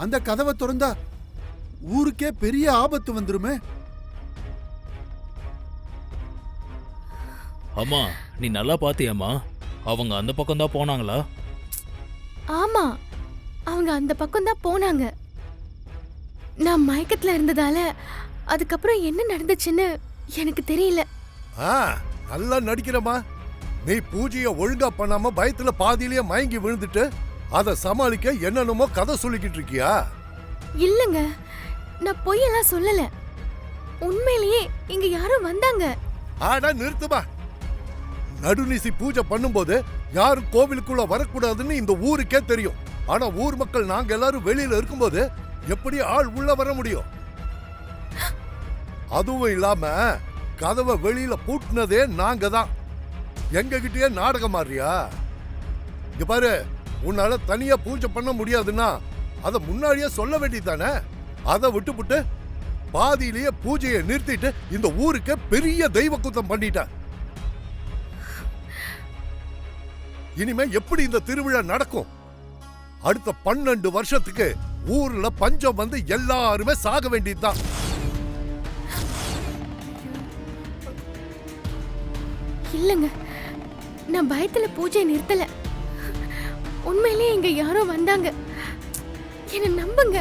அந்த கதவை திறந்தா ஊருக்கே பெரிய ஆபத்து வந்துருமே. அம்மா நீ நல்லா பாத்தியம்மா? அவங்க அந்த பக்கம் தான் போனாங்களா? ஆமா, அவங்க அந்த பக்கம் தான் போனாங்க. நான் மயக்கத்துல இருந்ததால அதுக்கப்புறம் என்ன நடந்துச்சுன்னு எனக்கு தெரியல. நல்லா நடிக்கிறமா. நீ பூஜைய ஒழுங்கா பண்ணாம பயத்துல பாதியிலேயே மயங்கி விழுந்துட்டு அத சமாளிக்க என்னென்னமோ கதை சொல்லிக்கிட்டு இருக்கியா? இல்லங்க, நான் பொய்யெல்லாம் சொல்லல. உண்மையிலேயே இங்க யாரும் வந்தாங்க. ஆடா நிறுத்துமா. நடுநிசி பூஜை பண்ணும்போது யாரும் கோவிலுக்குள்ள வரக்கூடாதுன்னு இந்த ஊருக்கே தெரியும். ஆனா ஊர் மக்கள் நாங்க எல்லாரும் வெளியில இருக்கும்போது எப்படி ஆள் உள்ள வர முடியும்? அதுவும் இல்லாம கதவை வெளியில பூட்டினதே நாங்க தான். எங்க கிட்டயே நாடகம் மாறியா? இங்க பாரு, உன்னால தனியா பூஜை பண்ண முடியாதுன்னா அத முன்னாடியே சொல்ல வேண்டியதானே? அதை விட்டுப்புட்டு பாதியிலேயே பூஜையை நிறுத்திட்டு இந்த ஊருக்கு பெரிய தெய்வ குத்தம் பண்ணிட்ட. இனிமே எப்படி இந்த திருவிழா நடக்கும்? அடுத்த 12 வருஷத்துக்கு ஊர்ல பஞ்சம் வந்து எல்லாருமே சாக வேண்டியதுதான். இல்லங்க, நான் பயத்துல பூஜை நிறுத்தல. உண்மையிலேயே இங்க யாரோ வந்தாங்க. என்ன நம்புங்க.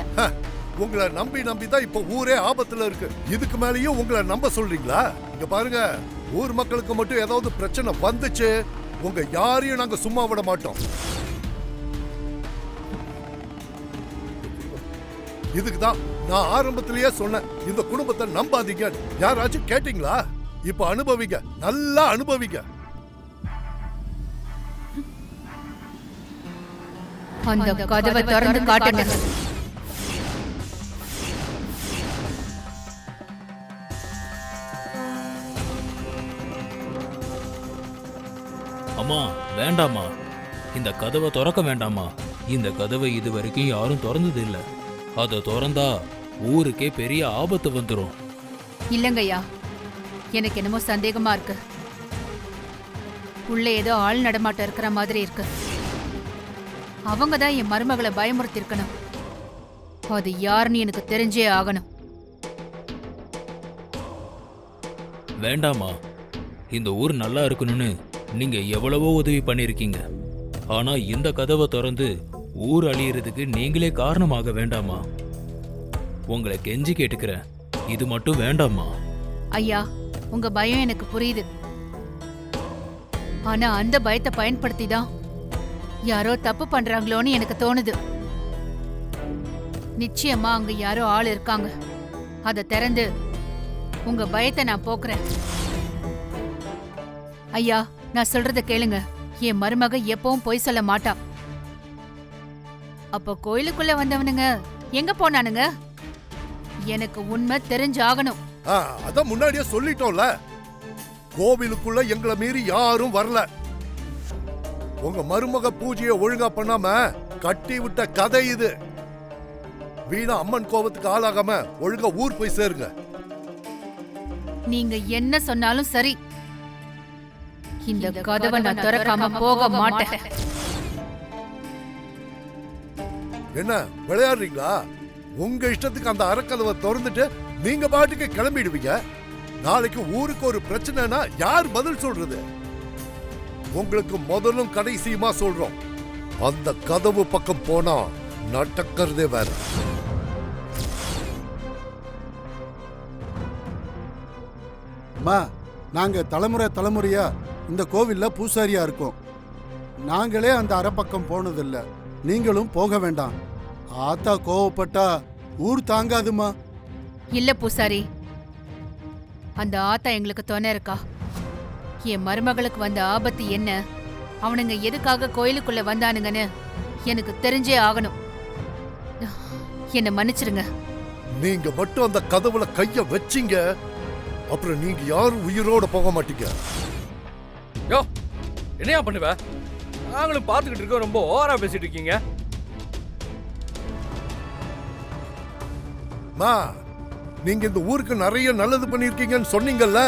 உங்களை நம்பி தான் இப்ப ஊரே ஆபத்துல இருக்கு. இதுக்கு மேலேயும் உங்களை நம்ப சொல்றீங்களா? இங்க பாருங்க, ஊர் மக்களுக்கு மட்டும் ஏதாவது பிரச்சனை வந்துச்சு, உங்க யாரையும் நாங்க சும்மா விட மாட்டோம். இதுக்குதான் நான் ஆரம்பத்திலேயே சொன்னேன், இந்த குடும்பத்தை நம்பாதீங்க. யாராச்சும் கேட்டீங்களா? இப்ப அனுபவிங்க, நல்லா அனுபவிங்க. அந்த கதவை திறந்து காட்டுங்க. அம்மா வேண்டாமா, இந்த கதவை திறக்க வேண்டாமா. இந்த கதவை இது வரைக்கும் யாரும் திறந்தது இல்ல. அதை திறந்தா ஊருக்கே பெரிய ஆபத்து வந்துடும். இல்லங்கய்யா, எனக்கு என்னமோ சந்தேகமா இருக்கு. உள்ள ஏதோ ஆள் நடமாட்டம் இருக்கிற மாதிரி இருக்கு. அவங்க தான் என் மருமகளை பயமுறுத்தி இருக்கணும். அது யாருன்னு எனக்கு தெரிஞ்சே ஆகணும். வேண்டாமா, இந்த ஊர் நல்லா இருக்கணும்னு நீங்க எவ்வளவோ உதவி பண்ணிருக்கீங்க. ஆனா இந்த கதவை திறந்து ஊர் அழியறதுக்கு நீங்களே காரணமாக வேண்டாமா? உங்களை கெஞ்சி கேட்டுக்கிறேன், இது மட்டும் வேண்டாமா? ஐயா, உங்க பயம் எனக்கு புரியுது. ஆனா அந்த பயத்தை பயன்படுத்தி தான் யாரோ தப்பு பண்றாங்களோன்னு எனக்கு தோணுது. நிச்சயமா அங்க யாரோ ஆள் இருக்காங்க. அதை திறந்து உங்க பயத்தை நான் போக்குறேன். ஐயா, நான் சொல்றத கேளுங்க. என் மருமக எப்பவும் பொய் சொல்ல மாட்டா. அப்ப கோயிலுக்குள்ள வந்தவனுங்க எங்க போனானுங்க? எனக்கு உண்மை தெரிஞ்சாகணும். அத முன்னாடியே சொல்லிட்டோம்ல, கோவிலுக்குள்ள எங்களை மீறி யாரும் வரல. உங்க மருமக பூஜையை ஒழுங்கா பண்ணாம கட்டி விட்ட கதை இது. வீணா அம்மன் கோபத்துக்கு ஆளாகாம ஒழுங்கா ஊர் போய் சேருங்க. நீங்க என்ன சொன்னாலும் சரி, இந்த கதவை நான் திறக்காம போக மாட்டேன். என்ன விளையாடுறீங்களா? உங்க இஷ்டத்துக்கு அந்த அறக்கதவை திறந்துட்டு நீங்க பாட்டுக்கு கிளம்பிடுவீங்க. நாளைக்கு ஊருக்கு ஒரு பிரச்சனைனா யார் பதில் சொல்றது? உங்களுக்கு முதலும் கடைசியுமா சொல்றோம், அந்த கதவு பக்கம் போனா நடக்கிறதே வேற. நாங்க தலைமுறையா இந்த கோவில்ல பூசாரியா இருக்கோம். நாங்களே அந்த அறப்பக்கம் போனதில்ல, நீங்களும் போக வேண்டாம். ஆத்தா கோவப்பட்டா ஊர் தாங்காதுமா. இல்ல பூசாரி, அந்த ஆத்தா எங்களுக்கு துணை இருக்கா. என் மருமகளுக்கு வந்த ஆபத்து என்ன, அவனுங்க எதுக்காக கோயிலுக்குள்ள வந்தானுங்கன்னு எனக்கு தெரிஞ்சே ஆகணும். என்ன மன்னிச்சிருங்க. நீங்க மட்டும் அந்த கதவுல கைய வச்சீங்க, அப்புறம் நீங்க யாரும் உயிரோட போக மாட்டீங்க. யோ, என்னையா பண்ணுவ? நாங்களும் பார்த்துக்கிட்டு இருக்கோம், ரொம்ப ஓவரா பேசிட்டு இருக்கீங்க. நீங்க இந்த ஊருக்கு நிறைய நல்லது பண்ணிருக்கீங்கன்னு சொன்னீங்கல்ல,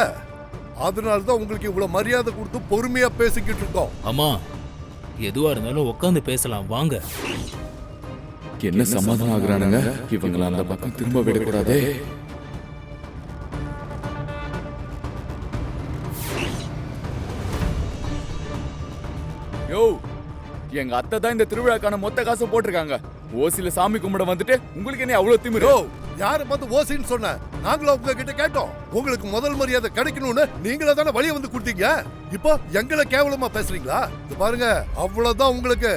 அதனாலதான் உங்களுக்கு இவ்வளவு மரியாதை கொடுத்து பொறுமையா பேசிக்கிட்டு இருக்கோம். அம்மா, எதுவா இருந்தாலும் உட்காந்து பேசலாம் வாங்க. என்ன சமாதானம் ஆகுறானுங்க? இவங்களை அந்த பக்கம் திரும்ப விடக்கூடாதே. யோ, எங்க அத்தை தான் இந்த திருவிழாக்கான மொத்த காசு போட்டிருக்காங்க. ஓசில சாமி கும்பிட வந்துட்டு உங்களுக்கு என்ன அவ்வளவு திமிரு? யார பார்த்து ஓசின்னு சொன்ன? நாங்களும் உங்ககிட்ட கேட்டோம். உங்களுக்கு முதல் மரியாதை கிடைக்கணும்னு நீங்களே தானே வழிய வந்து கொடுத்தீங்க. இப்போ எங்களை கேவலமா பேசுறீங்களா? இது பாருங்க, அவ்வளவுதான் உங்களுக்கு.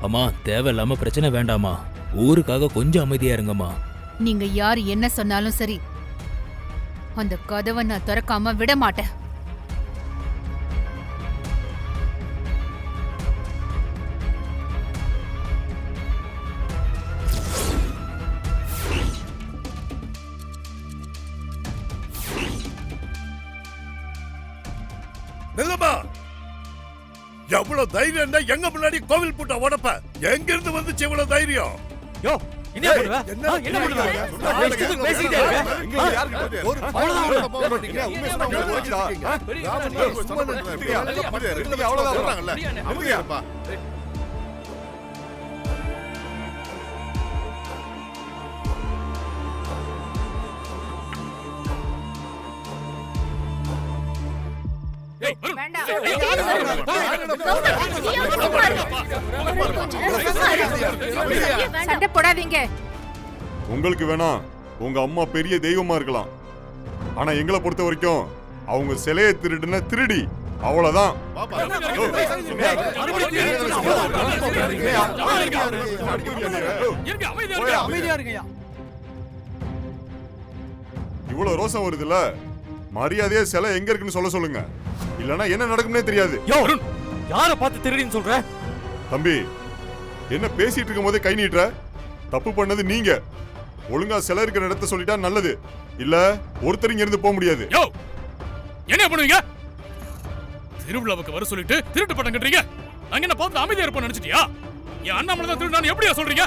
அம்மா, தேவையில்லாம பிரச்சனை வேண்டாமா. ஊருக்காக கொஞ்சம் அமைதியா இருங்கம்மா. நீங்க யார் என்ன சொன்னாலும் சரி, அந்த கதவை நான் திறக்காம விட மாட்டேன். நில்லமா, எவ்வளவு தைரியம் எங்க முன்னாடி கோவில் பூட்ட உடப்ப? எங்க இருந்து வந்துச்சு இவ்வளவு தைரியம்? யோ, என்ன பண்ணுவ? என்ன பண்ணுவ? பேசிட்டே இருக்க. இங்க யாருக்கு ஒரு பாவம் போக மாட்டீங்க. உண்மை சொன்னா கேளுடா. சும்மா நிறுத்துங்க. அவ்வளவுதான் சொல்றாங்கல்ல. அமைதியாப்பா. சண்டை போடாதீங்க. உங்களுக்கு வேணா உங்க அம்மா பெரிய தெய்வமா இருக்கலாம், ஆனா எங்களை பொறுத்த வரைக்கும் அவங்க சிலையை திருடுன திருடி, அவ்வளவுதான். இவ்வளவு ரோசம் வருதுல்ல, மரியாதையா சிலை எங்க இருக்குன்னு சொல்ல சொல்லுங்க, இல்லனா என்ன நடக்கும்னே தெரியாது. யார பார்த்து திருடின்னு சொல்ற? தம்பி, என்ன பேசிட்டு இருக்கும் போதே கை நீட்டுற? தப்பு பண்ணது நீங்க. ஒழுங்கா சிலை இருக்கிற இடத்த சொல்லிட்டா நல்லது, இல்ல ஒருத்தர் இங்க இருந்து போக முடியாது. என்ன பண்ணுவீங்க? திருவிழாவுக்கு வர சொல்லிட்டு திருட்டு பட்டம் கட்டுறீங்க. நாங்க என்ன பார்த்து அமைதியா இருப்போம் நினைச்சிட்டியா? என் அண்ணாமலை தான் திருடான்னு எப்படியா சொல்றீங்க?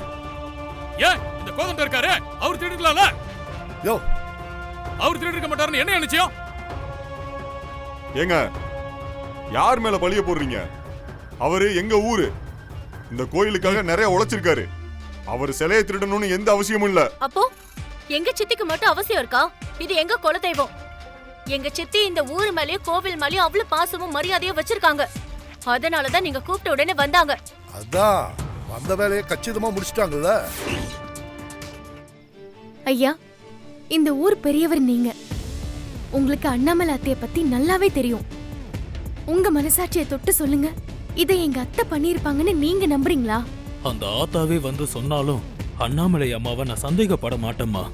ஏன் இந்த கோதண்ட இருக்காரு, அவர் திருடலாம்ல? யோ, அவர் திருடி இருக்க மாட்டாருன்னு என்ன நிச்சயம்? ஏங்க, யார் மேல பழிய போடுறீங்க? அவரு எங்க ஊரு, இந்த கோயிலுக்காக நிறைய உழைச்சிருக்காரு. அவர் சிலையை திருடணும்னு எந்த அவசியமும் இல்ல. அப்போ எங்க சித்திக்கு மட்டும் அவசியம் இருக்கா? இது எங்க குலதெய்வம். எங்க சித்தி இந்த ஊர் மேலயும் கோவில் மேலயும் அவ்வளவு பாசமும் மரியாதையும் வச்சிருக்காங்க. அதனாலதான் நீங்க கூப்பிட்ட உடனே வந்தாங்க. அதான் வந்த வேலையை கச்சிதமா முடிச்சிட்டாங்கல்ல. ஐயா, இந்த ஊர் பெரியவர் நீங்க. உங்களுக்கு அண்ணாமலை அத்தைய பத்தி நல்லாவே தெரியும். உங்க மனசாட்சியை தொட்டு சொல்லுங்க, இதை எங்க அத்தை பண்ணிருப்பாங்கன்னு நீங்க நம்புறீங்களா? அந்த ஆத்தாவே வந்து சொன்னாலும் அண்ணாமலை அம்மாவை நான் சந்தேகப்பட மாட்டேம்மா.